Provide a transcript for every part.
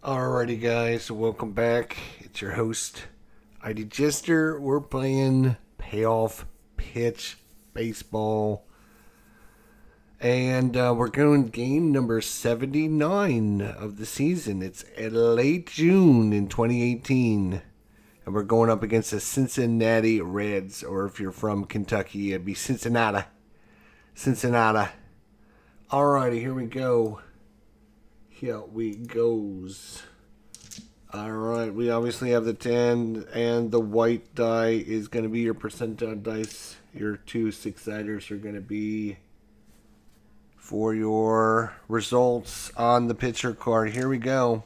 Alrighty, guys, welcome back. It's your host, ID Jester. We're playing Payoff Pitch Baseball. And we're going game number 79 of the season. It's late June in 2018. And we're going up against the Cincinnati Reds. Or if you're from Kentucky, it'd be Cincinnati. Cincinnati. Alrighty, here we go. Here we goes. Alright, we obviously have the 10, and the white die is going to be your percentile dice. Your two six-siders are going to be for your results on the pitcher card. Here we go.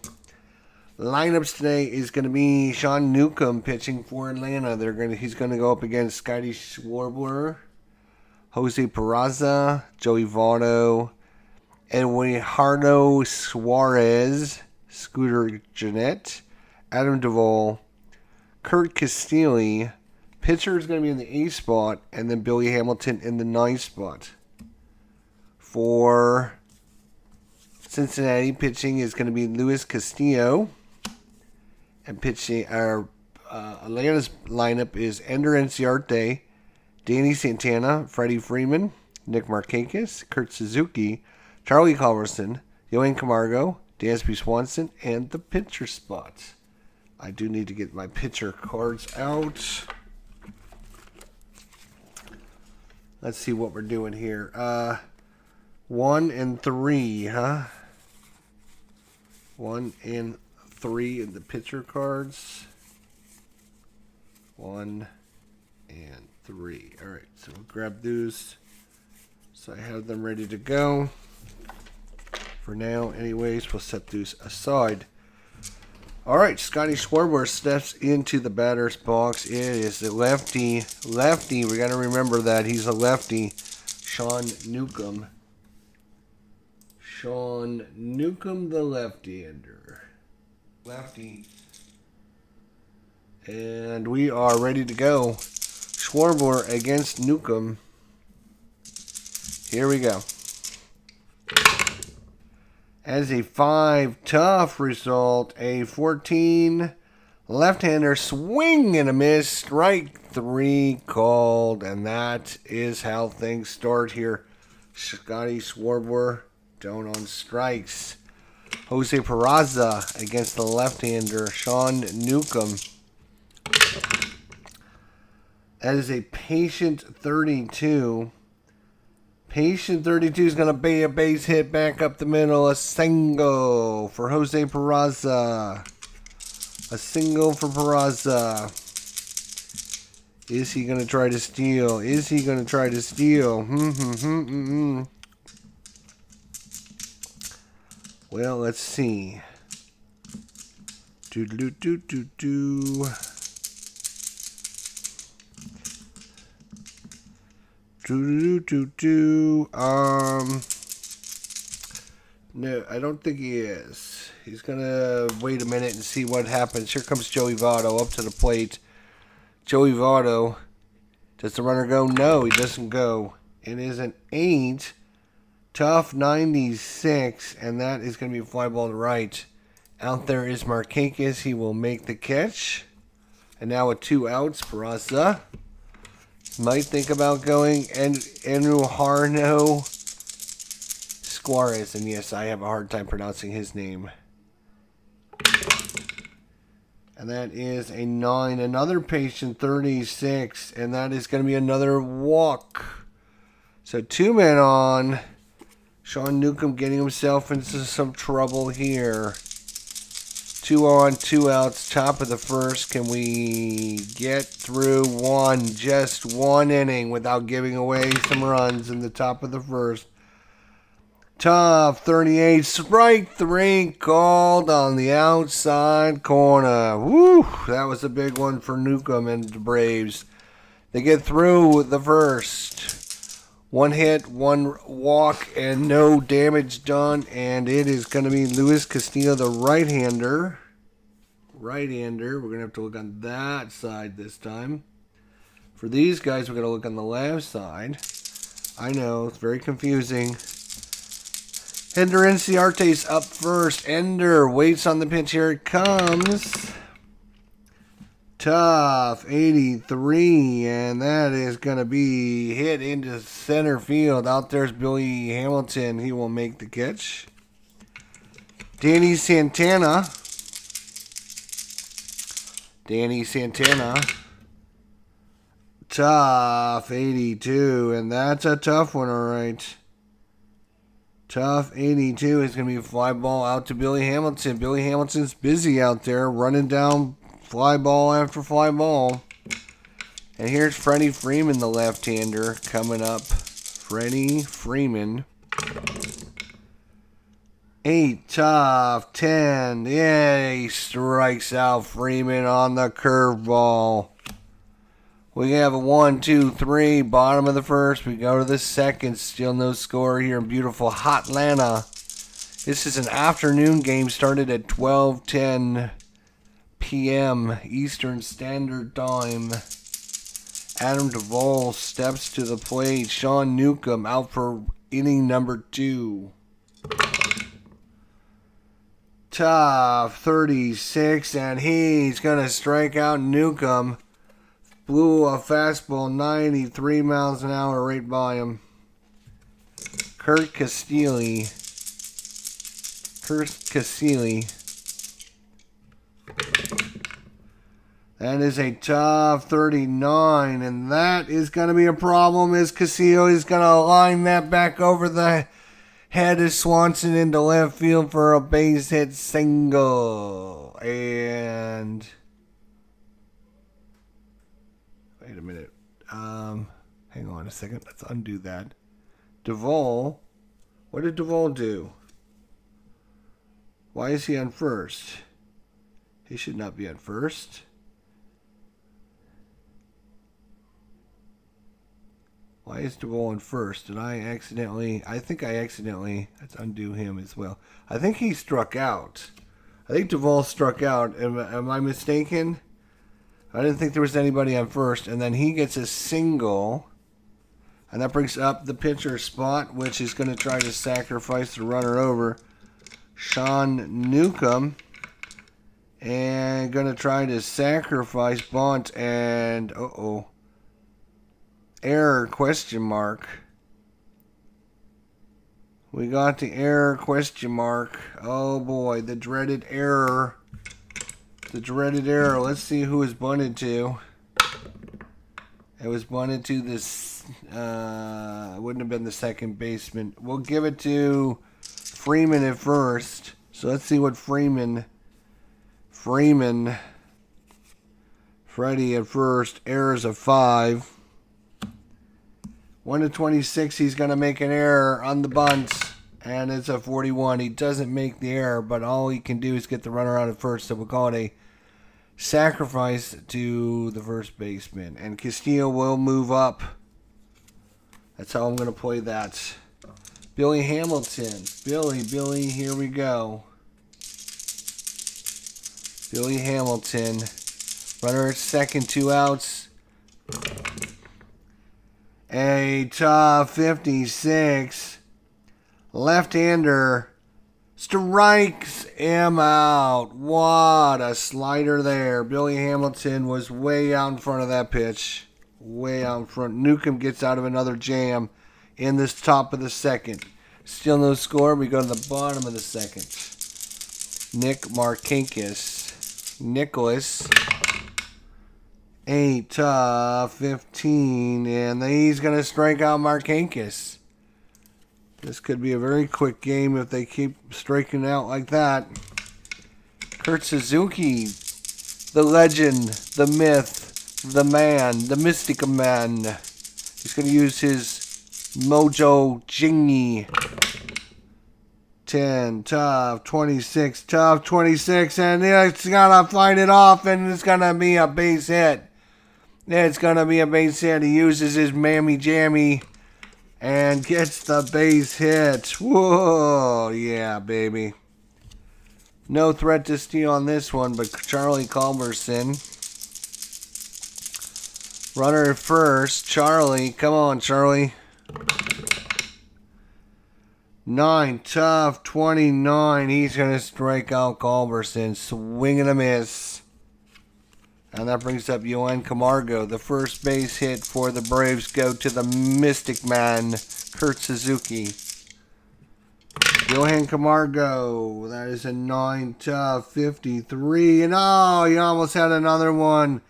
Lineups today is going to be Sean Newcomb pitching for Atlanta. He's going to go up against Scotty Schwarber, Jose Peraza, Joey Votto, Eduardo Suarez, Scooter Gennett, Adam Duvall, Kurt Castillo. Pitcher is going to be in the 8th spot, and then Billy Hamilton in the 9th spot. For Cincinnati, pitching is going to be Luis Castillo, and pitching Atlanta's lineup is Ender Inciarte, Danny Santana, Freddie Freeman, Nick Markakis, Kurt Suzuki, Charlie Culverson, Yohan Camargo, Dansby Swanson, and the pitcher spot. I do need to get my pitcher cards out. Let's see what we're doing here. 1 and 3, huh? 1 and 3 in the pitcher cards. 1 and 3. All right, so we'll grab those. So I have them ready to go. For now, anyways, we'll set these aside. All right, Scotty Schwarber steps into the batter's box. It is the lefty. We got to remember that he's a lefty. Sean Newcomb. Sean Newcomb, the left-hander. Lefty. And we are ready to go. Schwarber against Newcomb. Here we go. As a 5 tough result, a 14 left-hander swing and a miss, strike 3 called, and that is how things start here. Scotty Schwarber down on strikes. Jose Peraza against the left-hander, Sean Newcomb. That is a patient 32. Patient 32 is going to be a base hit back up the middle. A single for Jose Peraza. A single for Peraza. Is he going to try to steal? Is he going to try to steal? Well, let's see. No, I don't think he is. He's gonna wait a minute and see what happens. Here comes Joey Votto up to the plate. Joey Votto, does the runner go? No, he doesn't go. It is an 8, tough 96, and that is gonna be a fly ball to right. Out there is Markakis. He will make the catch, and now with 2 outs, Peraza might think about going Eduardo Suarez, and yes, I have a hard time pronouncing his name. And that is a 9, another patient 36, and that is going to be another walk. So 2 men on. Sean Newcomb getting himself into some trouble here. 2 on, 2 outs, top of the first. Can we get through just one inning without giving away some runs in the top of the first? Tough 38, strike 3 called on the outside corner. Woo, that was a big one for Newcomb and the Braves. They get through the first. 1 hit, 1 walk, and no damage done. And it is going to be Luis Castillo, the right-hander. We're going to have to look on that side this time. For these guys, we're going to look on the left side. I know, it's very confusing. Ender Inciarte's up first. Ender waits on the pitch. Here it comes. Tough 83, and that is going to be hit into center field. Out there's Billy Hamilton. He will make the catch. Danny Santana. Tough 82, and that's a tough one, all right. Tough 82 is going to be a fly ball out to Billy Hamilton. Billy Hamilton's busy out there running down fly ball after fly ball. And here's Freddie Freeman, the left-hander, coming up. Freddie Freeman. 8, tough, 10. Yeah, he strikes out Freeman on the curveball. We have a 1, 2, 3, bottom of the first. We go to the second. Still no score here in beautiful Hotlanta. This is an afternoon game. Started at 12:10 p.m. Eastern Standard Time. Adam Duvall steps to the plate. Sean Newcomb out for inning number 2. Tough 36, and he's going to strike out Newcomb. Blew a fastball 93 miles an hour right by him. Kurt Castilli. That is a tough 39, and that is going to be a problem as Castillo is going to line that back over the head of Swanson into left field for a base hit single. And wait a minute. Hang on a second. Let's undo that. Duvall. What did Duvall do? Why is he on first? He should not be on first. Why is Duvall on first? Did I accidentally? I think I accidentally. Let's undo him as well. I think he struck out. I think Duvall struck out. Am I mistaken? I didn't think there was anybody on first. And then he gets a single. And that brings up the pitcher spot, which is going to try to sacrifice the runner over. Sean Newcomb. And going to try to sacrifice bunt. And, error question mark. We got the error question mark. Oh boy, the dreaded error. The dreaded error. Let's see who is bunted to. It was bunted to this. Wouldn't have been the second baseman. We'll give it to Freeman at first. So let's see what Freddie at first. Errors of 5. 1 to 26, he's going to make an error on the bunt, and it's a 41. He doesn't make the error, but all he can do is get the runner out at first, so we'll call it a sacrifice to the first baseman. And Castillo will move up. That's how I'm going to play that. Billy Hamilton. Billy, here we go. Billy Hamilton. Runner at second, 2 outs. A tough 56. Left-hander strikes him out. What a slider there. Billy Hamilton was way out in front of that pitch. Way out in front. Newcomb gets out of another jam in this top of the second. Still no score. We go to the bottom of the second. Nicholas. 8, tough 15, and he's going to strike out Markakis. This could be a very quick game if they keep striking out like that. Kurt Suzuki, the legend, the myth, the man, the mystic man. He's going to use his Mojo Jingy. 10, tough 26, and it's going to fight it off, and it's going to be a base hit. It's going to be a base hit. He uses his mammy jammy and gets the base hit. Whoa, yeah, baby. No threat to steal on this one, but Charlie Culberson. Runner at first. Charlie, come on, Charlie. 9, tough, 29. He's going to strike out Culberson. Swing and a miss. And that brings up Yohan Camargo. The first base hit for the Braves go to the Mystic Man, Kurt Suzuki. Yohan Camargo. That is a 9, tough, 53. And oh, he almost had another one.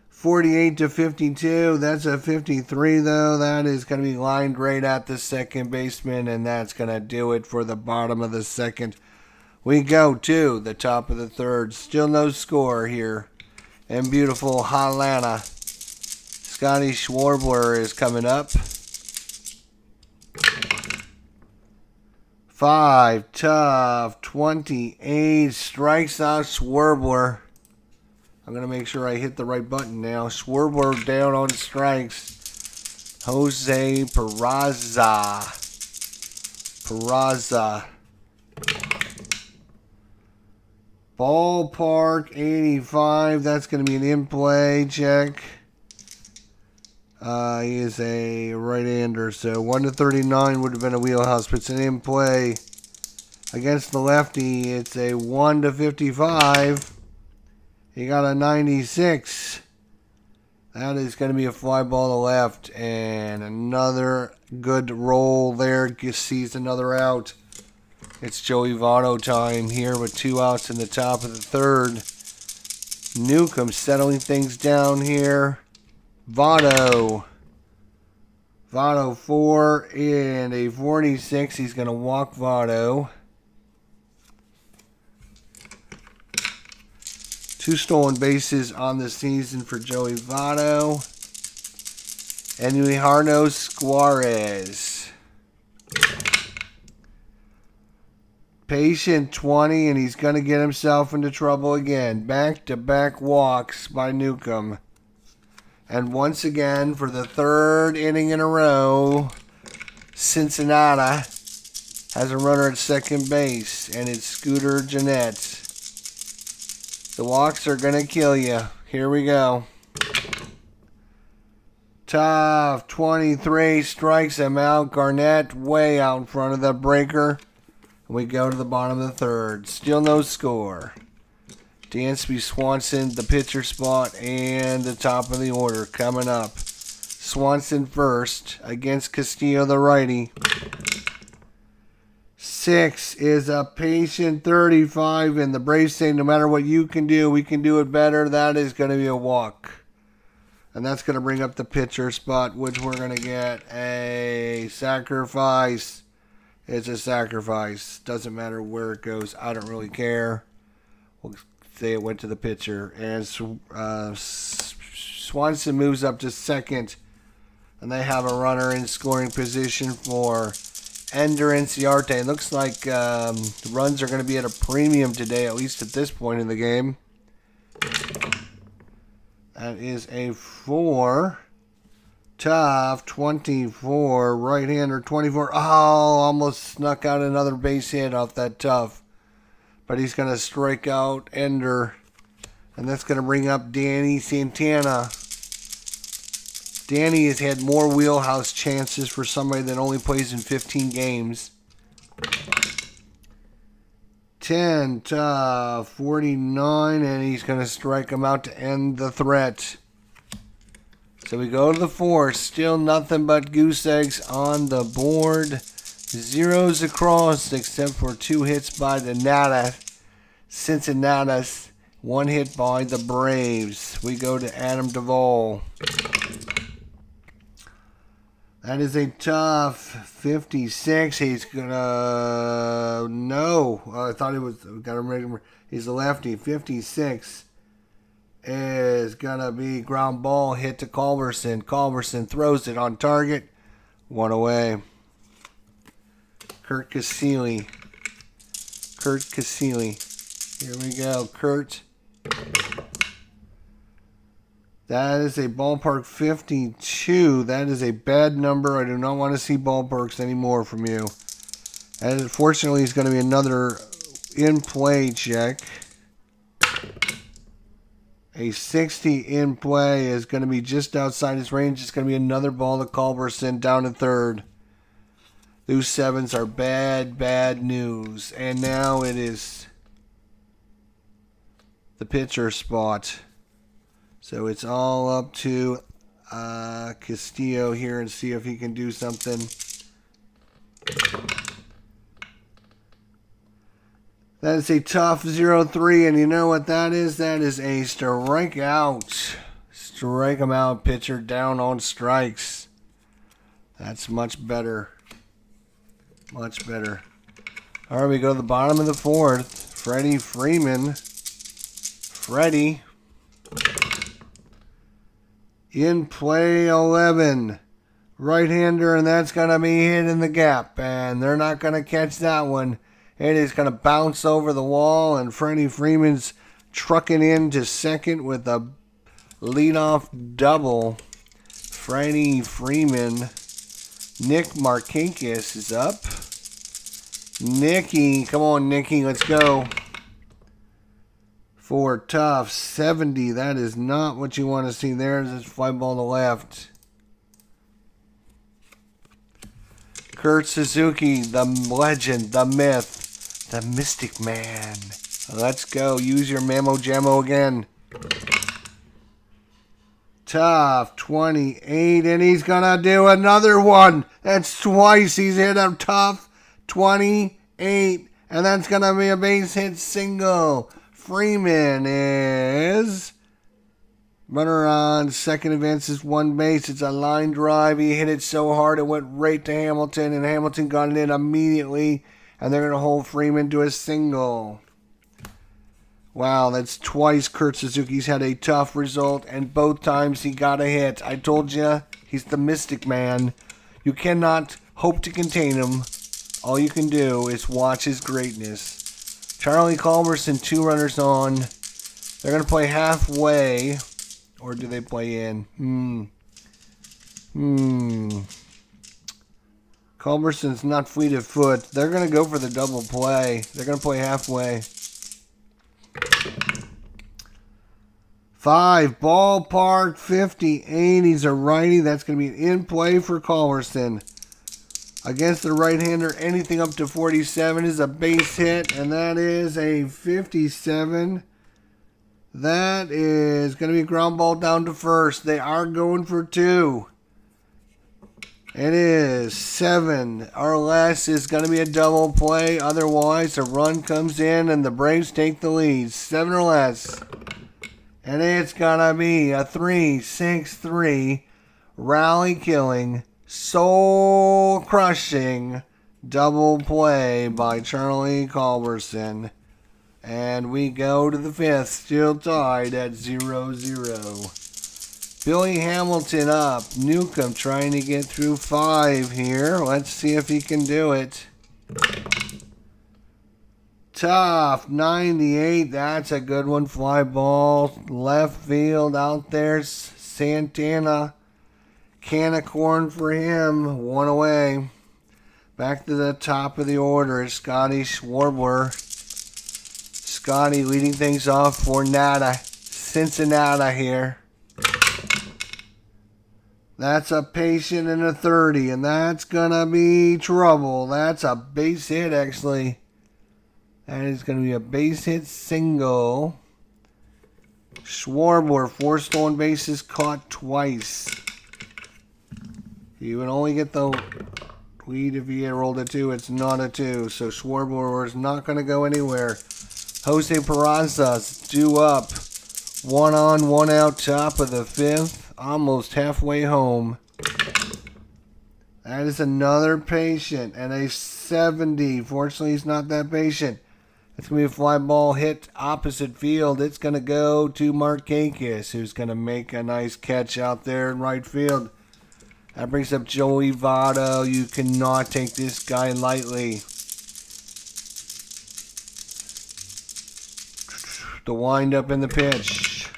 48 to 52. That's a 53, though. That is going to be lined right at the second baseman, and that's going to do it for the bottom of the second. We go to the top of the third. Still no score here in beautiful Atlanta. Scotty Schwarbler is coming up. 5, tough, 28. Strikes out Schwarbler. I'm going to make sure I hit the right button now. Schwarbler down on strikes. Jose Peraza. Ballpark 85. That's going to be an in-play check. He is a right-hander, so 1 to 39 would have been a wheelhouse, but it's an in-play. Against the lefty, it's a 1 to 55. He got a 96. That is going to be a fly ball to left. And another good roll there. Sees another out. It's Joey Votto time here with 2 outs in the top of the third. Newcomb settling things down here. Votto 4 and a 46. He's going to walk Votto. 2 stolen bases on the season for Joey Votto. And Eugenio Suarez. Patient 20, and he's going to get himself into trouble again. Back-to-back walks by Newcomb. And once again, for the 3rd inning in a row, Cincinnati has a runner at second base, and it's Scooter Gennett. The walks are going to kill you. Here we go. Tough, 23, strikes him out. Garnett way out in front of the breaker. We go to the bottom of the third. Still no score. Dansby Swanson, the pitcher spot, and the top of the order coming up. Swanson first against Castillo, the righty. 6 is a patient 35, and the Braves say no matter what you can do, we can do it better. That is going to be a walk. And that's going to bring up the pitcher spot, which we're going to get a sacrifice. It's a sacrifice. Doesn't matter where it goes. I don't really care. We'll say it went to the pitcher. And Swanson moves up to second. And they have a runner in scoring position for Ender Inciarte. It looks like the runs are going to be at a premium today, at least at this point in the game. That is a 4. Tough, 24. Right-hander, 24. Oh, almost snuck out another base hit off that Tough. But he's going to strike out Ender. And that's going to bring up Danny Santana. Danny has had more wheelhouse chances for somebody that only plays in 15 games. 10 to 49, and he's going to strike him out to end the threat. So we go to the 4th. Still nothing but goose eggs on the board. Zeros across, except for 2 hits by the Cincinnati. 1 hit by the Braves. We go to Adam Duvall. That is a tough 56. He's gonna I thought he was he's a lefty. 56 is gonna be ground ball hit to Culberson. Culberson throws it on target. 1 away. Kurt Casilli. Here we go. Kurt. That is a ballpark 52. That is a bad number. I do not want to see ballparks anymore from you. And unfortunately, it's going to be another in-play check. A 60 in play is going to be just outside his range. It's going to be another ball to Culberson down to third. Those 7s are bad, bad news. And now it is the pitcher spot. So it's all up to Castillo here and see if he can do something. That is a tough 0-3, and you know what that is? That is a strikeout. Strike him out, pitcher down on strikes. That's much better. Much better. All right, we go to the bottom of the 4th. Freddie Freeman. Freddie. In play 11. Right-hander, and that's going to be hit in the gap. And they're not going to catch that one. It is going to bounce over the wall, and Freddie Freeman's trucking into second with a leadoff double. Freddie Freeman. Nick Markakis is up. Nicky, come on, Nicky, let's go. For tough 70. That is not what you want to see there. There's this fly ball to the left. Kurt Suzuki, the legend, the myth. The Mystic Man. Let's go. Use your Mamo Jammo again. Tough 28. And he's going to do another one. That's twice he's hit a tough 28. And that's going to be a base hit single. Freeman is runner on second, advances 1 base. It's a line drive. He hit it so hard it went right to Hamilton. And Hamilton got it in immediately. And they're going to hold Freeman to a single. Wow, that's twice Kurt Suzuki's had a tough result, and both times he got a hit. I told you, he's the Mystic Man. You cannot hope to contain him. All you can do is watch his greatness. Charlie Culberson, 2 runners on. They're going to play halfway. Or do they play in? Culberson's not fleet of foot. They're going to go for the double play. They're going to play halfway. 5, ballpark 58. He's a righty. That's going to be an in play for Culberson. Against the right-hander, anything up to 47 is a base hit, and that is a 57. That is going to be a ground ball down to first. They are going for 2. It is 7 or less is going to be a double play. Otherwise, a run comes in and the Braves take the lead. 7 or less. And it's going to be a 3-6-3 rally killing, soul crushing double play by Charlie Culberson. And we go to the 5th, still tied at 0-0. Billy Hamilton up. Newcomb trying to get through 5 here. Let's see if he can do it. Tough 98. That's a good one. Fly ball. Left field out there. Santana. Can of corn for him. 1 away. Back to the top of the order is Scotty Schwarber. Scotty leading things off for Cincinnati here. That's a patient and a 30, and that's going to be trouble. That's a base hit, actually. That is going to be a base hit single. Schwarber, 4 stolen bases, caught twice. He would only get the lead if he had rolled a 2. It's not a 2, so Schwarber is not going to go anywhere. Jose Peraza's due up. 1 on, 1 out, top of the 5th. Almost halfway home. That is another patient and a 70. Fortunately, he's not that patient. It's going to be a fly ball hit opposite field. It's going to go to Markakis, who's going to make a nice catch out there in right field. That brings up Joey Votto. You cannot take this guy lightly. The windup in the pitch.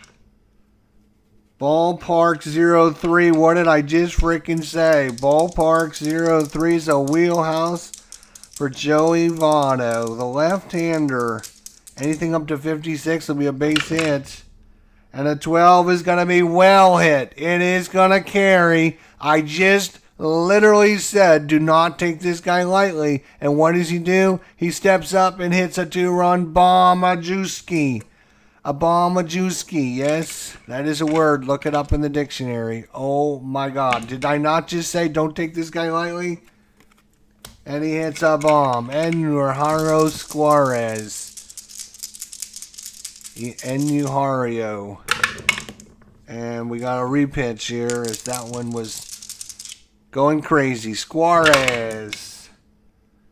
Ballpark 03. What did I just freaking say? Ballpark 03 is a wheelhouse for Joey Votto. The left-hander. Anything up to 56 will be a base hit. And a 12 is going to be well hit. It is going to carry. I just literally said, do not take this guy lightly. And what does he do? He steps up and hits a 2-run bomb, Majewski. A bomb, Majewski. Yes, that is a word. Look it up in the dictionary. Oh my God. Did I not just say don't take this guy lightly? And he hits a bomb. Enuhario Suarez. Enuhario. And we got a repitch here as that one was going crazy. Suarez.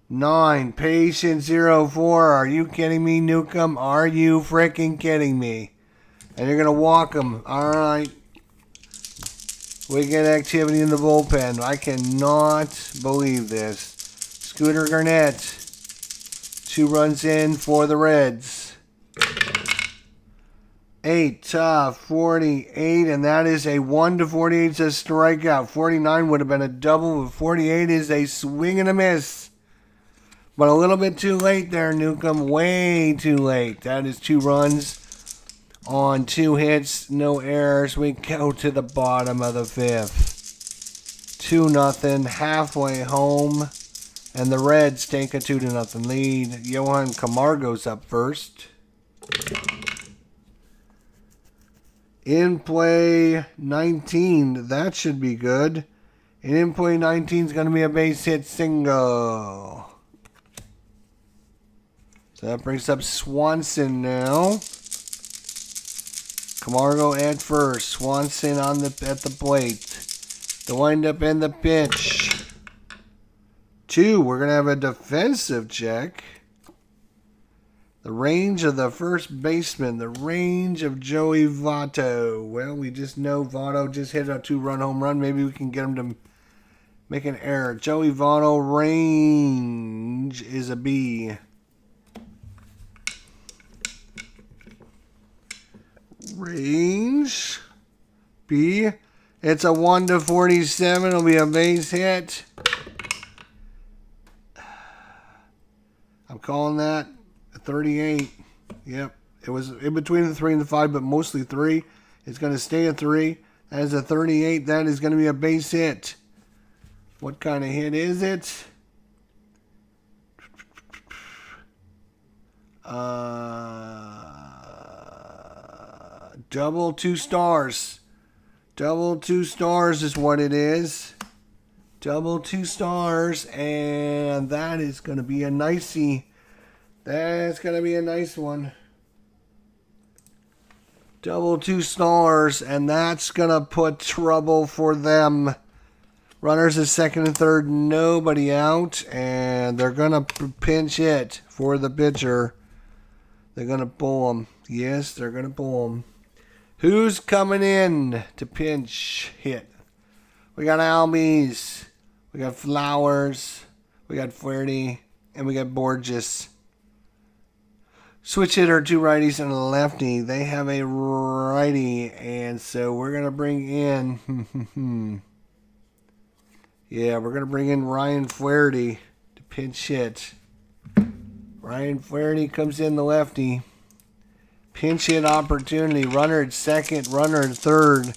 9. Patient 04. Are you kidding me, Newcomb? Are you freaking kidding me? And you're going to walk him. All right. We get activity in the bullpen. I cannot believe this. Scooter Garnett. 2 runs in for the Reds. 8, 48, and that is a 1-48 is a strikeout. 49 would have been a double, but 48 is a swing and a miss. But a little bit too late there, Newcomb. Way too late. That is 2 runs on 2 hits, no errors. We go to the bottom of the 5th. 2-0, halfway home. And the Reds take a 2-0 lead. Johan Camargo's up first. In play 19, that should be good. And in play 19 is going to be a base hit single. So that brings up Swanson now. Camargo at first. Swanson on at the plate. The windup and the pitch. 2, we're going to have a defensive check. The range of the first baseman. The range of Joey Votto. Well, we just know Votto just hit a 2-run home run. Maybe we can get him to make an error. Joey Votto range is a B. Range B. It's a 1-47. It'll be a base hit. I'm calling that 38. Yep. It was in between the 3 and the 5, but mostly 3. It's going to stay at 3. That is a 38. That is going to be a base hit. What kind of hit is it? Double 2 stars. Double 2 stars is what it is. Double 2 stars. And that is going to be a nicey. That's going to be a nice one. Double 2 stars. And that's going to put trouble for them. Runners at second and third. Nobody out. And they're going to pinch hit for the pitcher. They're going to pull him. Yes, they're going to pull him. Who's coming in to pinch hit? We got Albies. We got Flowers. We got Fuerte. And we got Borges. Switch hitter, 2 righties and a lefty. They have a righty. And so we're going to bring in... yeah, we're going to bring in Ryan Fuerte to pinch hit. Ryan Fuerte comes in the lefty. Pinch hit opportunity. Runner at second, runner at third.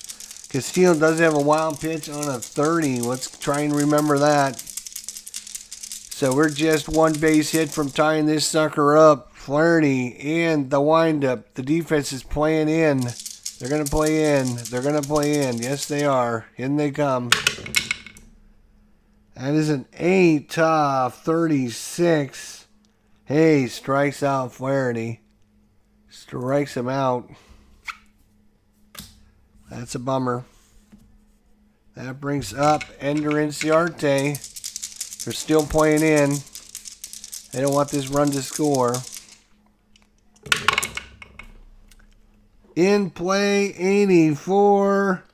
Castillo does have a wild pitch on a 30. Let's try and remember that. So we're just 1 base hit from tying this sucker up. Flaherty in the windup. The defense is playing in. They're going to play in. They're going to play in. Yes, they are. In they come. That is an 8-36. Hey, strikes out Flaherty. Strikes him out. That's a bummer. That brings up Ender Inciarte. They're still playing in. They don't want this run to score. In play 84.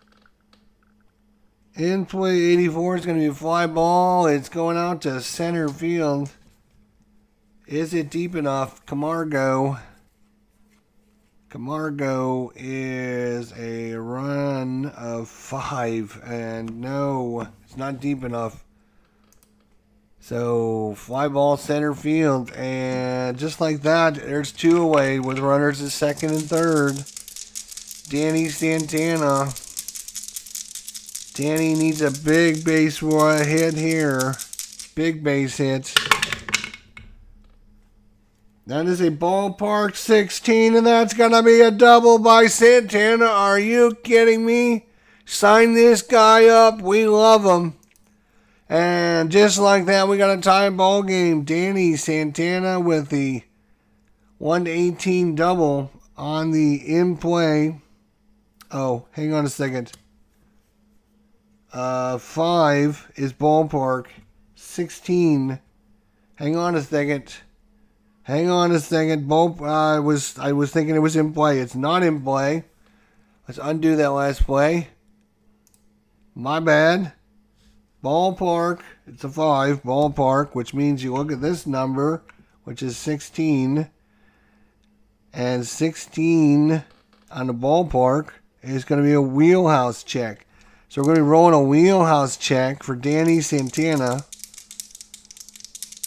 In play 84 is going to be a fly ball. It's going out to center field. Is it deep enough? Camargo. Camargo is a run of 5. And no, it's not deep enough. So, fly ball center field. And just like that, there's 2 away with runners at second and third. Danny Santana Danny needs a big base hit here. Big base hit. That is a ballpark 16, and that's going to be a double by Santana. Are you kidding me? Sign this guy up. We love him. And just like that, we got a tie ball game. Danny Santana with the 1-18 double on the in-play. Oh, hang on a second. 5 is ballpark. 16. Hang on a second. Hang on a second. I was thinking it was in play. It's not in play. Let's undo that last play. My bad. Ballpark. It's a 5. Ballpark, which means you look at this number, which is 16. And 16 on the ballpark is going to be a wheelhouse check. So we're going to be rolling a wheelhouse check for Danny Santana.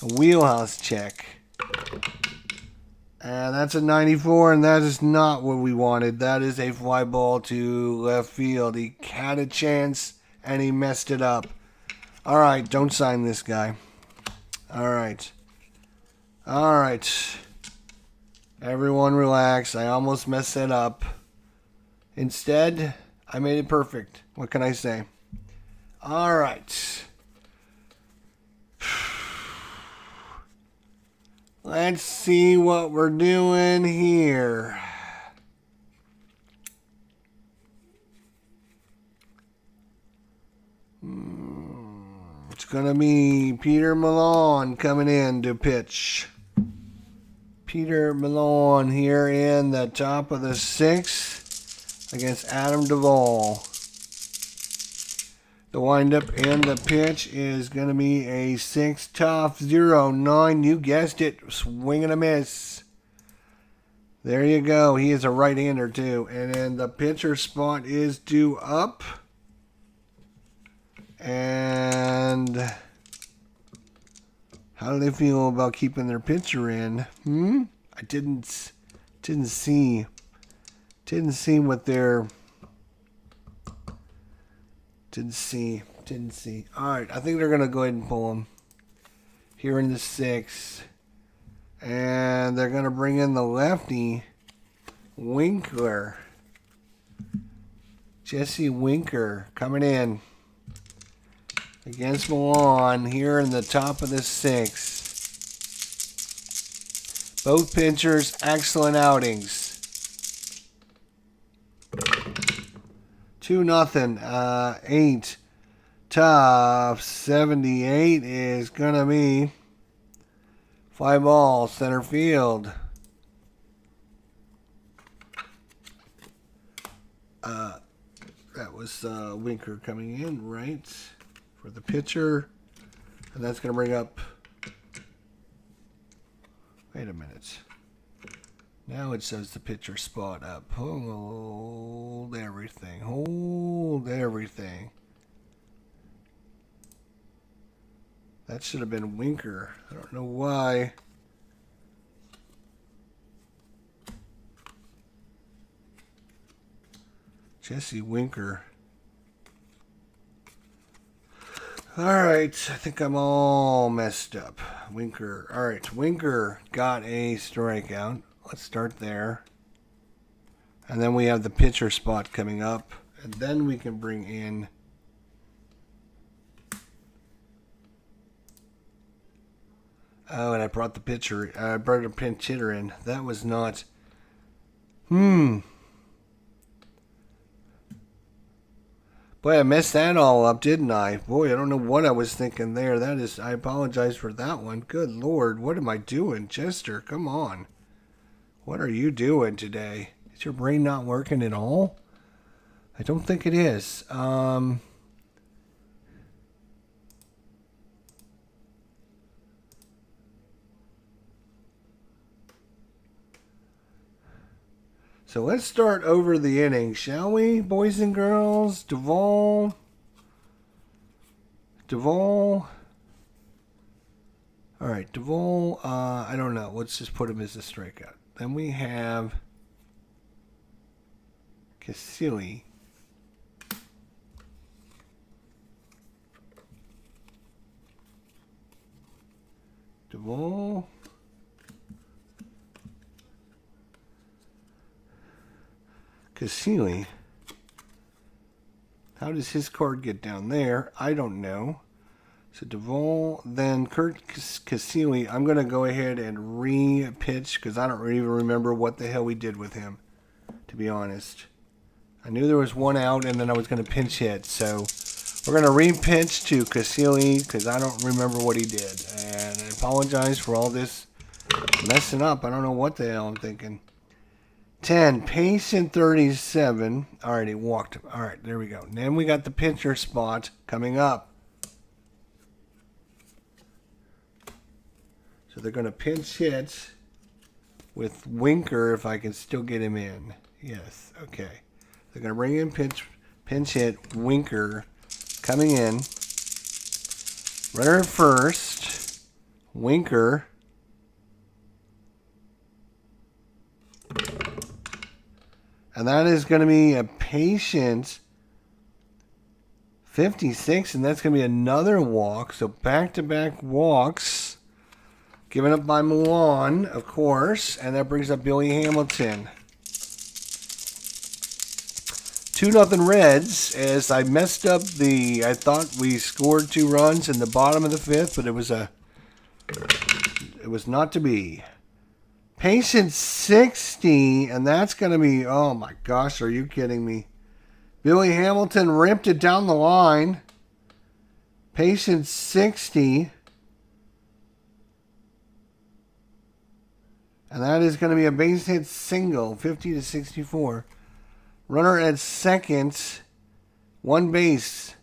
A wheelhouse check. And that's a 94, and that is not what we wanted. That is a fly ball to left field. He had a chance, and he messed it up. All right, don't sign this guy. All right. All right. Everyone relax. I almost messed it up. Instead, I made it perfect. What can I say? All right. Let's see what we're doing here. It's going to be Peter Milone coming in to pitch. Peter Milone here in the top of the 6th against Adam Duvall. The windup and the pitch is going to be a 6 tough 0-9. You guessed it. Swing and a miss. There you go. He is a right-hander too. And then the pitcher spot is due up. And how do they feel about keeping their pitcher in? I didn't see what they're... Didn't see. All right, I think they're going to go ahead and pull him here in the 6th. And they're going to bring in the lefty, Winkler. Jesse Winker coming in against Milan here in the top of the 6th. Both pitchers, excellent outings. 2-0. 8 tough 78 is going to be fly ball center field. That was Winker coming in, right, for the pitcher. And that's going to bring up... Wait a minute. Now it says the pitcher spot up. Hold everything. Hold everything. That should have been Winker. I don't know why. Jesse Winker. Alright, I think I'm all messed up. Winker. Alright, Winker got a strikeout. Let's start there. And then we have the pitcher spot coming up. And then we can bring in... Oh, and I brought the pitcher. I brought a pinch hitter in. That was not... Boy, I messed that all up, didn't I? Boy, I don't know what I was thinking there. That is... I apologize for that one. Good Lord, what am I doing? Chester, come on. What are you doing today? Is your brain not working at all? I don't think it is. So let's start over the inning, shall we, boys and girls? Duvall. All right, Duvall, I don't know. Let's just put him as a strikeout. Then we have Casilli. Duvall. Cassili. How does his card get down there? I don't know. So Duvall, then Kurt Cassili. I'm going to go ahead and re-pitch because I don't even remember what the hell we did with him, to be honest. I knew there was one out and then I was going to pinch hit. So we're going to re-pitch to Cassili because I don't remember what he did. And I apologize for all this messing up. I don't know what the hell I'm thinking. 10, patient 37. All right, he walked him. All right, there we go. And then we got the pitcher spot coming up. So they're going to pinch hit with Winker if I can still get him in. Yes, okay. They're going to bring in pinch hit Winker coming in. Runner at first. Winker. And that is going to be a patient 56, and that's going to be another walk. So back-to-back walks. Given up by Milan, of course. And that brings up Billy Hamilton. 2-0 Reds, as I messed up I thought we scored 2 runs in the bottom of the 5th, but it was not to be. Patient 60, and that's going to be, oh my gosh, are you kidding me? Billy Hamilton ripped it down the line. Patient 60. And that is going to be a base hit single, 50-64. Runner at second, 1 base.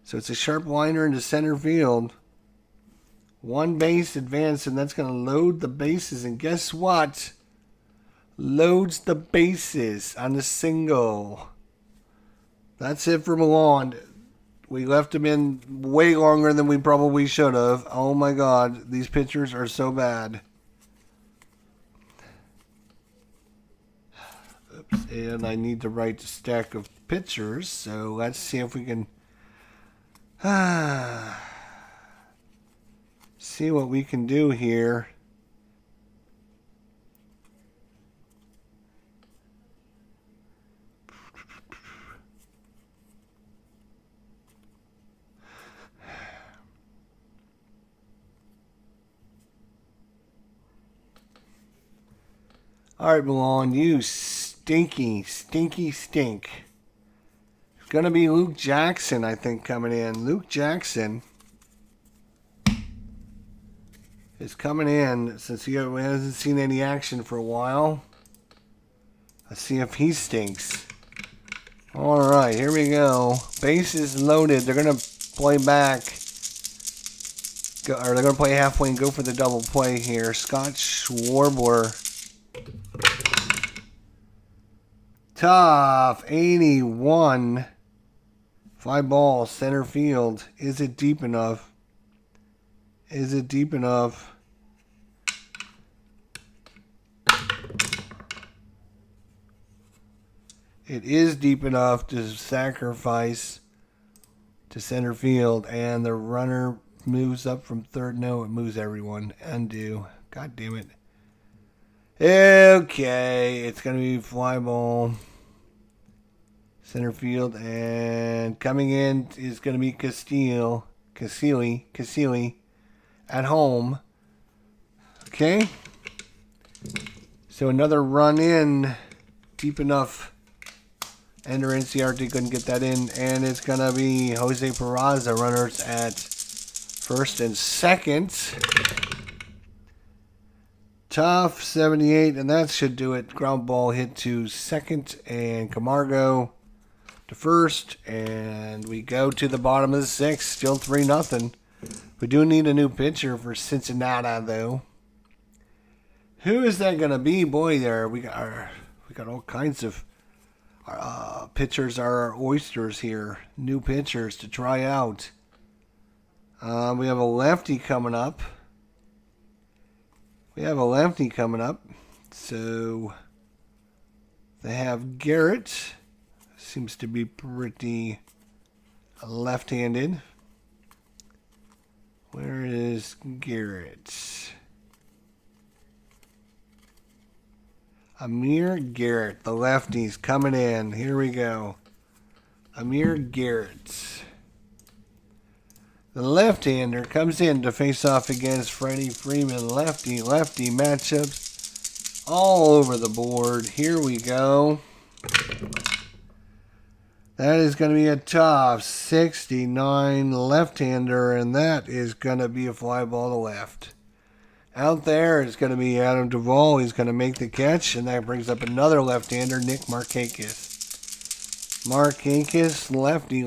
So it's a sharp liner into center field. 1 base advance, and that's going to load the bases. And guess what? Loads the bases on the single. That's it for Milan. We left him in way longer than we probably should have. Oh my God, these pitchers are so bad. Oops, and I need to write a stack of pitchers, so let's see if we can see what we can do here. All right, Milan, you stinky stink. It's going to be Luke Jackson, I think, coming in. Luke Jackson is coming in since he hasn't seen any action for a while. Let's see if he stinks. All right, here we go. Bases loaded. They're going to play back. Or they're going to play halfway and go for the double play here. Scott Schwarbler. Tough. 81. Fly ball. Center field. Is it deep enough? Is it deep enough? It is deep enough to sacrifice to center field, and the runner moves up from third. No, it moves everyone. Undo. God damn it. Okay, it's going to be fly ball. Center field, and coming in is going to be Cassili at home. Okay. So another run in, deep enough. Ender NCRT couldn't get that in, and it's going to be Jose Peraza, runners at first and second. Tough, 78, and that should do it. Ground ball hit to second, and Camargo to first, and we go to the bottom of the 6th, still 3-0. We do need a new pitcher for Cincinnati, though. Who is that going to be? Boy, there we got all kinds of pitchers are our oysters here. New pitchers to try out. We have a lefty coming up. So they have Garrett. Seems to be pretty left-handed. Where is Garrett? Amir Garrett, the lefty's coming in. Here we go. Amir Garrett. The left-hander comes in to face off against Freddie Freeman. Lefty matchups all over the board. Here we go. That is going to be a tough 69 left-hander, and that is going to be a fly ball to left. Out there is going to be Adam Duvall. He's going to make the catch, and that brings up another left-hander, Nick Markakis. Markakis, lefty.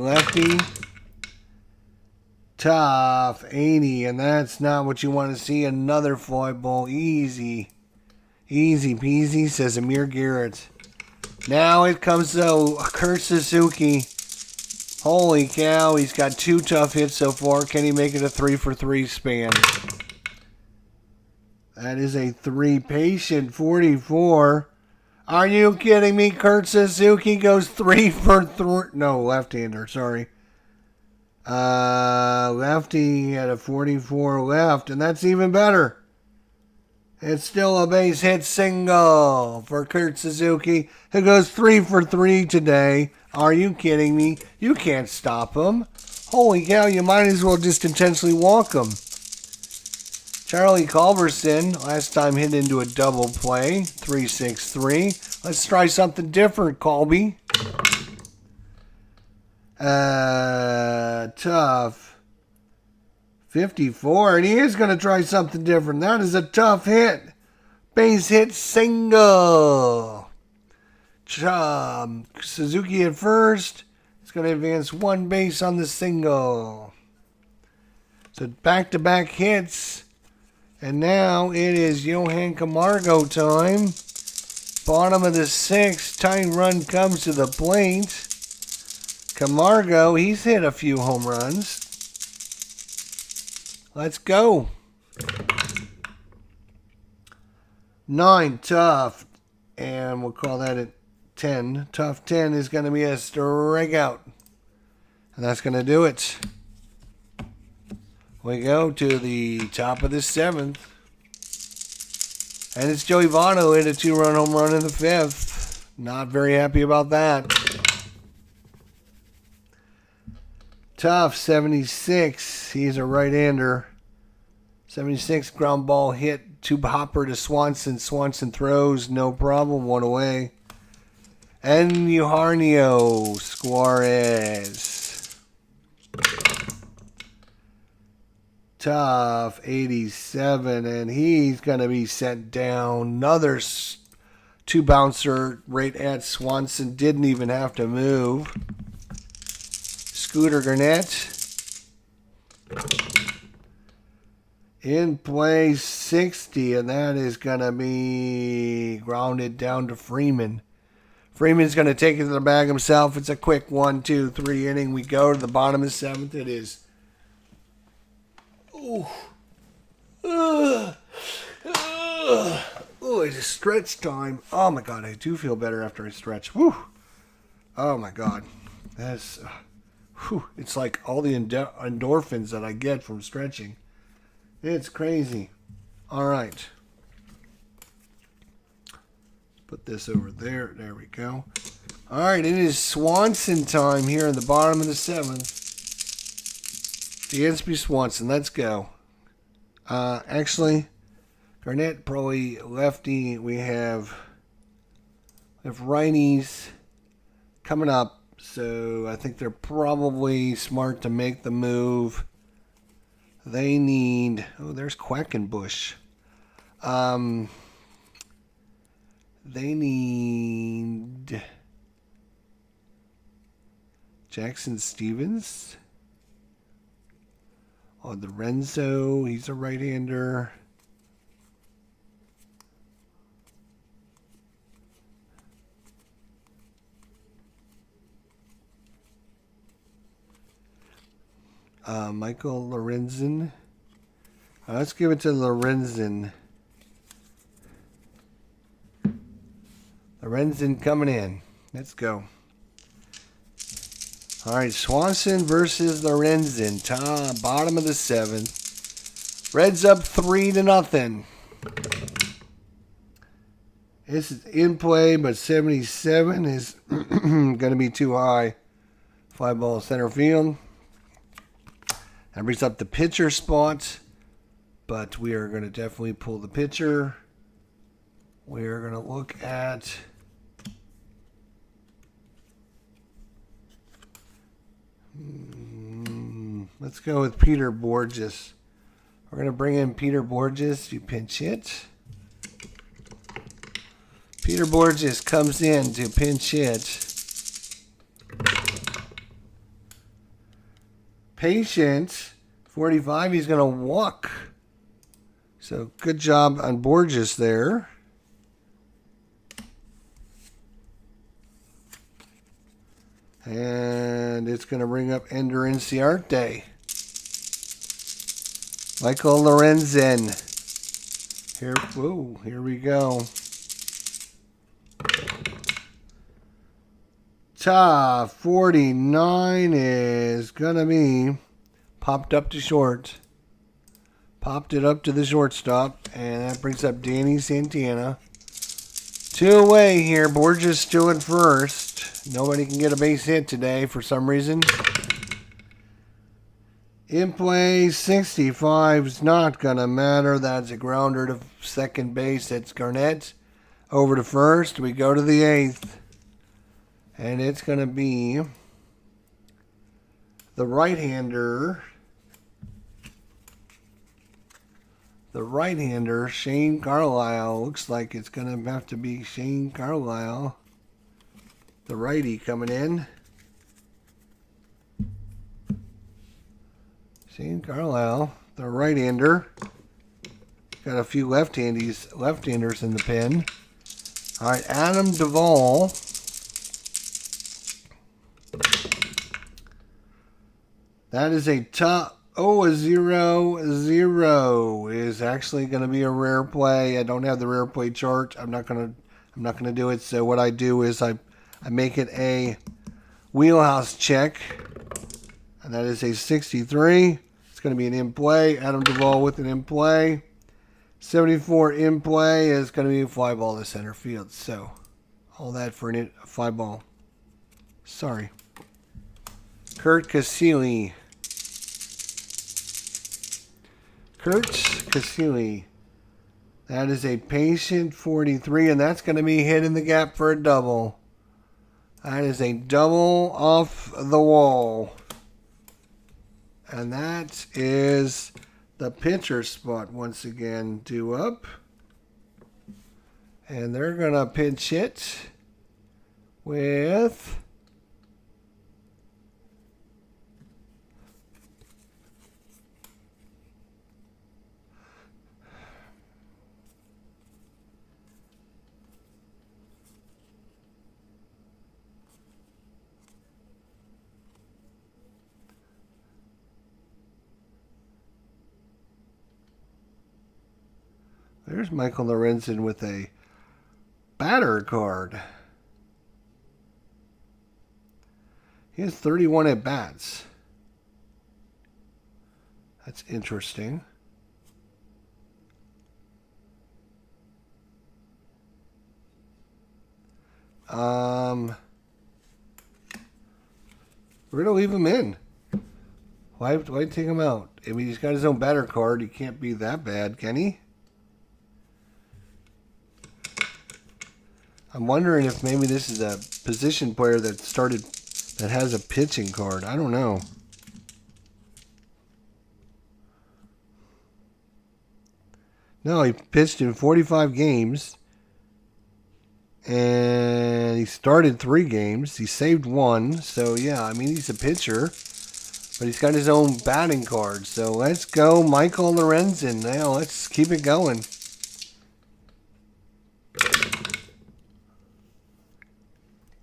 Tough 80, and that's not what you want to see. Another fly ball. Easy peasy, says Amir Garrett. Now it comes to Kurt Suzuki. Holy cow, he's got 2 tough hits so far. Can he make it a 3-for-3 span? That is a 3. Patient 44. Are you kidding me? Kurt Suzuki goes 3-for-3. No, left-hander, sorry. Lefty had a 44 left, and that's even better. It's still a base hit single for Kurt Suzuki, who goes 3-for-3 today. Are you kidding me? You can't stop him. Holy cow, you might as well just intentionally walk him. Charlie Culberson, last time hit into a double play, 3-6-3. Let's try something different, Colby. Tough 54, and he is going to try something different. That is a tough hit. Base hit single. Suzuki at first. It's going to advance 1 base on the single. So back-to-back hits. And now it is Johan Camargo time. Bottom of the 6th. Tying run comes to the plate. Camargo, he's hit a few home runs. Let's go. 9, tough. And we'll call that a 10. Tough 10 is going to be a strikeout. And that's going to do it. We go to the top of the 7th. And it's Joey Votto hit a 2-run home run in the 5th. Not very happy about that. Tough 76. He's a right-hander. 76 ground ball hit. 2 hopper to Swanson. Swanson throws. No problem. 1 away. And Eugenio Suarez. Tough 87. And he's going to be sent down. Another 2-bouncer right at Swanson. Didn't even have to move. Scooter Gurnett. In play 60, and that is going to be grounded down to Freeman. Freeman's going to take it to the bag himself. It's a quick 1-2-3 inning. We go to the bottom of the 7th. It is. It's stretch time. Oh my God, I do feel better after I stretch. Woo. Oh my God. That's. It's like all the endorphins that I get from stretching. It's crazy. All right. Put this over there. There we go. All right, it is Swanson time here in the bottom of the 7th. Dansby Swanson, let's go. Actually, Garnett probably lefty. We have righties coming up. So I think they're probably smart to make the move. They need... Oh, there's Quackenbush. They need... Jackson Stevens. Oh, Lorenzo. He's a right-hander. Michael Lorenzen. Let's give it to Lorenzen. Lorenzen coming in. Let's go. All right, Swanson versus Lorenzen. Bottom of the 7th. Reds up 3-0. This is in play, but 77 is going to be too high. Fly ball center field. That brings up the pitcher spot, but we are going to definitely pull the pitcher. We are going to look at let's go with Peter Borges. We're going to bring in Peter Borges to pinch hit. Peter Borges comes in to pinch hit. Patient, 45, he's going to walk. So good job on Borges there. And it's going to bring up Ender Inciarte. Michael Lorenzen. Here we go. Top 49 is going to be popped up to short. Popped it up to the shortstop. And that brings up Danny Santana. 2 away here. Borges still at first. Nobody can get a base hit today for some reason. In play, 65 is not going to matter. That's a grounder to second base. That's Garnett. Over to first. We go to the 8th. And it's going to be the right-hander. The right-hander, Shane Carlisle. Looks like it's going to have to be Shane Carlisle. The righty coming in. Shane Carlisle, the right-hander. Got a few left-handers in the pen. All right, Adam Duvall. That is a top. Oh, a 0-0 is actually going to be a rare play. I don't have the rare play chart. I'm not gonna do it. So what I do is I make it a wheelhouse check, and that is a 63. It's going to be an in play. Adam Duvall with an in play. 74 in play is going to be a fly ball to center field. So all that for a fly ball. Sorry. Kurt Casilli. Kurt Casilli. That is a patient 43, and that's going to be hit in the gap for a double. That is a double off the wall. And that is the pitcher spot once again due up. And they're going to pinch hit with there's Michael Lorenzen with a batter card. He has 31 at bats. That's interesting. We're going to leave him in. Why take him out? I mean, he's got his own batter card. He can't be that bad, can he? I'm wondering if maybe this is a position player that has a pitching card. I don't know. No, he pitched in 45 games. And he started 3 games. He saved 1. So, yeah, I mean, he's a pitcher. But he's got his own batting card. So, let's go Michael Lorenzen. Now, let's keep it going.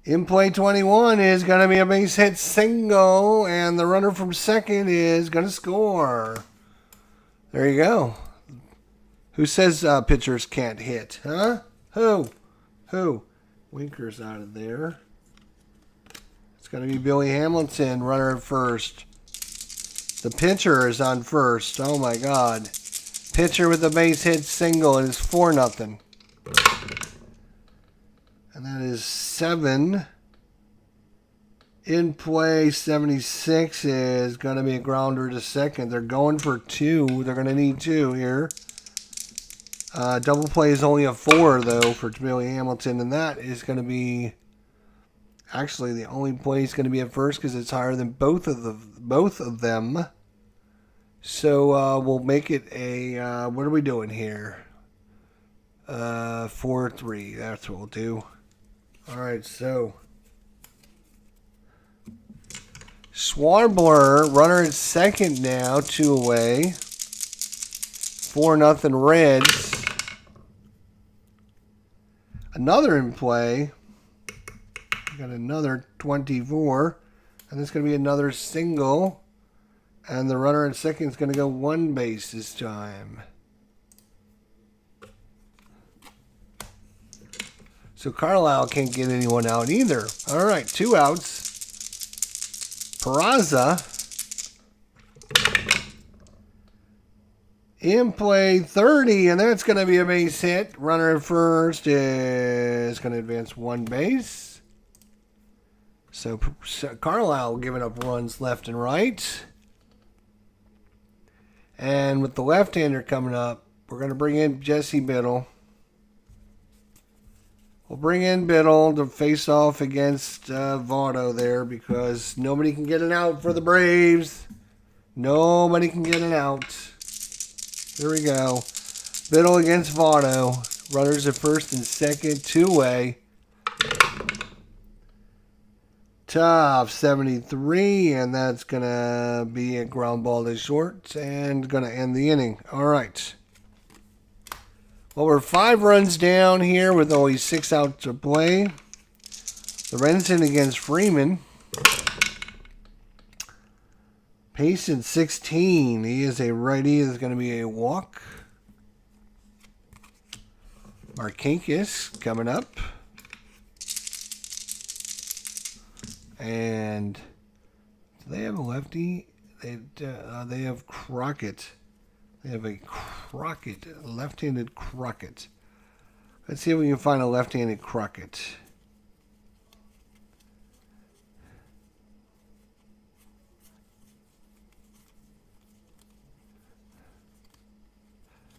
In play 21 is going to be a base hit single, and the runner from second is going to score. There you go. Who says pitchers can't hit? Huh? Who? Winker's out of there. It's going to be Billy Hamilton, runner at first. The pitcher is on first. Oh, my God. Pitcher with a base hit single. It is 4-0. is 7. In play, 76 is going to be a grounder to second. They're going for 2. They're going to need 2 here. Double play is only a 4, though, for Billy Hamilton. And that is going to be... Actually, the only play is going to be at first because it's higher than both of them. So we'll make it a... what are we doing here? 4-3. That's what we'll do. All right, so... Swarbler, runner at second now, 2 away. 4-0 Reds. Another in play. Got another 24. And it's going to be another single. And the runner at second is going to go 1 base this time. So Carlisle can't get anyone out either. All right, 2 outs. Peraza. In play 30, and that's going to be a base hit. Runner at first is going to advance 1 base. So Carlisle giving up runs left and right. And with the left-hander coming up, we're going to bring in Jesse Biddle. We'll bring in Biddle to face off against Votto there because nobody can get an out for the Braves. Nobody can get an out. Here we go. Biddle against Votto. Runners at first and second, 2 away. Tough 73, and that's going to be a ground ball to short and going to end the inning. All right. Well, we're 5 runs down here with only 6 out to play. Lorenzen against Freeman. Payson 16. He is a righty. There's going to be a walk. Markakis coming up. And do they have a lefty? They have Crockett. They have a Crockett, left-handed Crockett. Let's see if we can find a left-handed Crockett.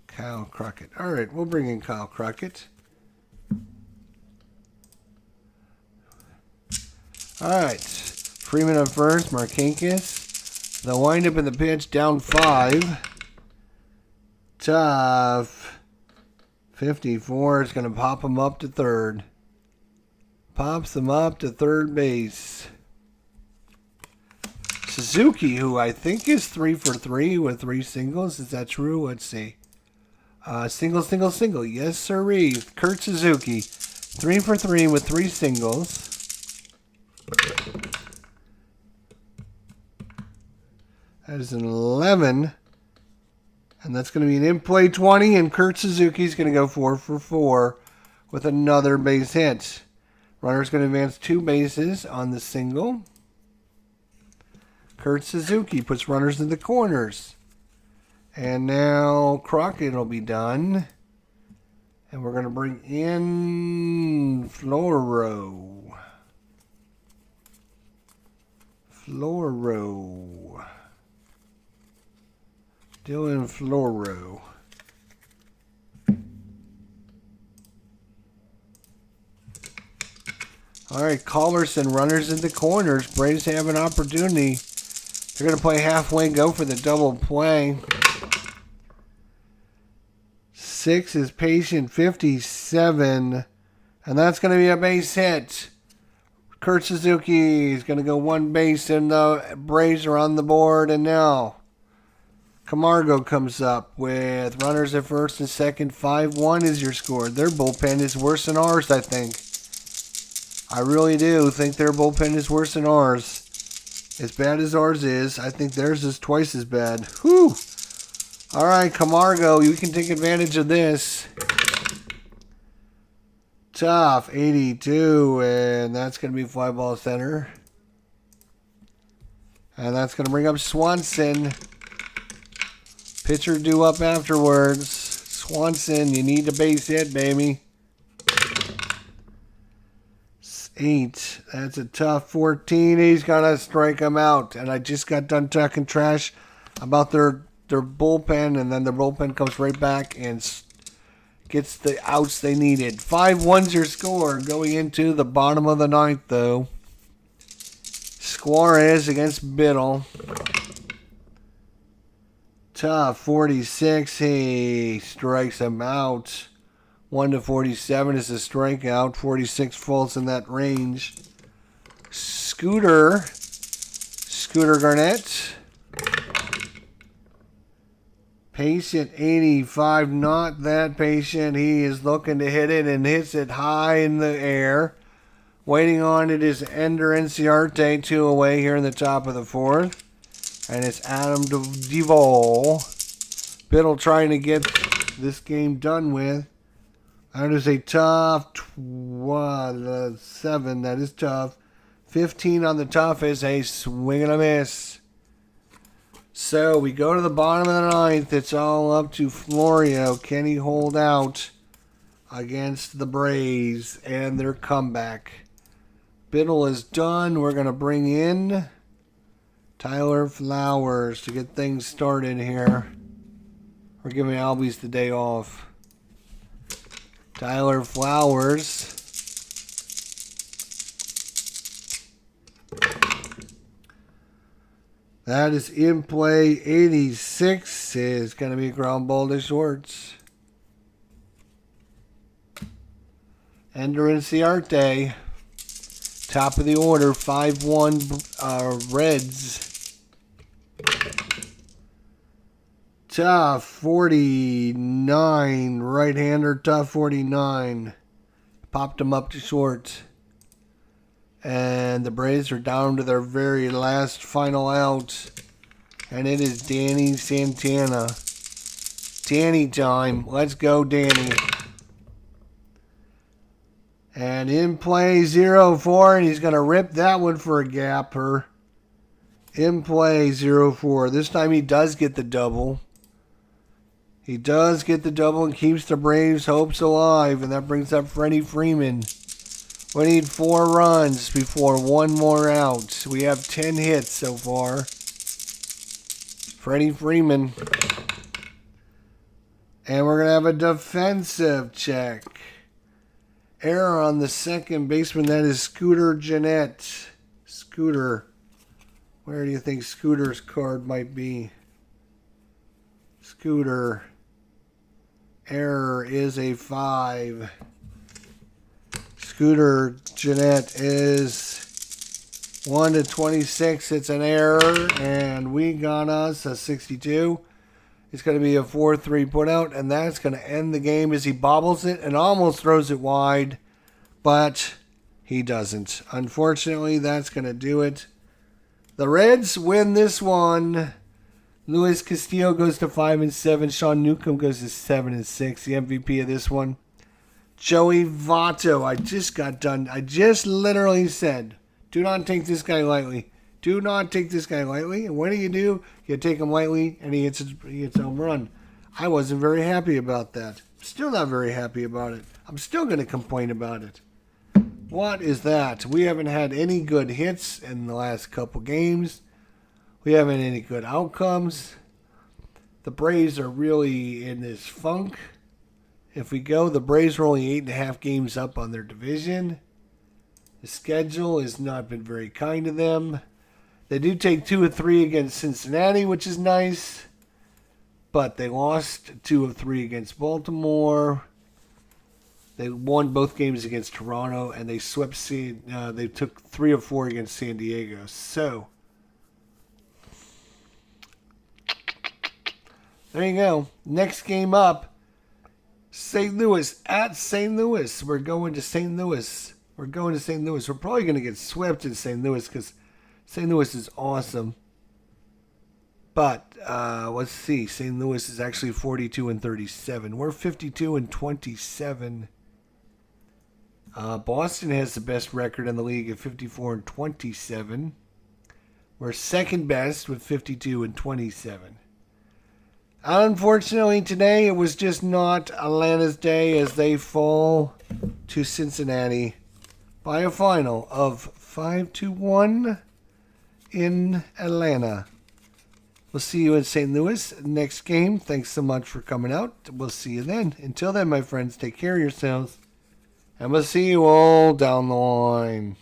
Kyle Crockett. All right, we'll bring in Kyle Crockett. All right, Freeman up first, Markakis. The windup in the pitch, down 5. Tough. 54 is going to pop him up to third. Pops him up to third base. Suzuki, who I think is 3 for 3 with 3 singles. Is that true? Let's see. Single. Yes, sirree. Kurt Suzuki. 3 for 3 with 3 singles. That is an 11. And that's going to be an in-play 20, and Kurt Suzuki's going to go 4 for 4 with another base hit. Runner's going to advance 2 bases on the single. Kurt Suzuki puts runners in the corners. And now Crockett will be done. And we're going to bring in Floro. Dylan Floro. All right, Culberson, runners in the corners. Braves have an opportunity. They're going to play halfway, go for the double play. 6 is Patient, 57. And that's going to be a base hit. Kurt Suzuki is going to go 1 base, and the Braves are on the board. And now Camargo comes up with runners at first and second. 5-1 is your score. Their bullpen is worse than ours, I think. I really do think their bullpen is worse than ours. As bad as ours is, I think theirs is twice as bad. Whew! All right, Camargo, you can take advantage of this. Tough, 82, and that's going to be fly ball center. And that's going to bring up Swanson. Pitcher due up afterwards. Swanson, you need a base hit, baby. 8. That's a tough 14. He's going to strike him out. And I just got done talking trash about their bullpen. And then the bullpen comes right back and gets the outs they needed. 5-1's your score going into the bottom of the 9th, though. Suarez against Biddle. Tough 46. He strikes him out. 1-47 is a strikeout. 46 falls in that range. Scooter Garnett. Patient 85, not that patient. He is looking to hit it and hits it high in the air. Waiting on it is Ender Inciarte, 2 away here in the top of the 4th. And it's Adam Duvall. Biddle trying to get this game done with. That is a tough 7. That is tough. 15 on the tough is a swing and a miss. So we go to the bottom of the 9th. It's all up to Florio. Can he hold out against the Braves and their comeback? Biddle is done. We're going to bring in Tyler Flowers to get things started here. We're giving Albies the day off. Tyler Flowers. That is in play. 86 is going to be a ground ball to Schwartz. Ender Inciarte. Top of the order. 5-1 Reds. Tough 49. Right-hander, tough 49. Popped him up to short. And the Braves are down to their very last final out. And it is Danny Santana. Danny time. Let's go, Danny. And in play 0-4. And he's going to rip that one for a gapper. In play 0-4. This time he does get the double. He does get the double and keeps the Braves' hopes alive. And that brings up Freddie Freeman. We need 4 runs before 1 more out. We have 10 hits so far. Freddie Freeman. And we're going to have a defensive check. Error on the second baseman. That is Scooter Jeanette. Scooter. Where do you think Scooter's card might be? Scooter. Error is a 5. Scooter Jeanette is 1-26. It's an error, and we got us a 62. It's going to be a 4-3 putout, and that's going to end the game as he bobbles it and almost throws it wide, but he doesn't. Unfortunately, that's going to do it. The Reds win this one. Luis Castillo goes to 5-7. Sean Newcomb goes to 7-6. The MVP of this one. Joey Votto. I just got done. I just literally said, do not take this guy lightly. Do not take this guy lightly. And what do? You take him lightly, and he hits a home run. I wasn't very happy about that. Still not very happy about it. I'm still going to complain about it. What is that? We haven't had any good hits in the last couple games. We haven't had any good outcomes. The Braves are really in this funk. If we go, the Braves are only 8.5 games up on their division. The schedule has not been very kind to them. They do take 2 of 3 against Cincinnati, which is nice. But they lost 2 of 3 against Baltimore. They won both games against Toronto, and they swept. They took 3 of 4 against San Diego. So there you go. Next game up, St. Louis at St. Louis. We're going to St. Louis. We're probably going to get swept in St. Louis because St. Louis is awesome. But let's see. St. Louis is actually 42-37. We're 52-27. Boston has the best record in the league at 54-27. We're second best with 52-27. Unfortunately, today it was just not Atlanta's day as they fall to Cincinnati by a final of 5-1 in Atlanta. We'll see you in St. Louis next game. Thanks so much for coming out. We'll see you then. Until then, my friends, take care of yourselves. And we'll see you all down the line.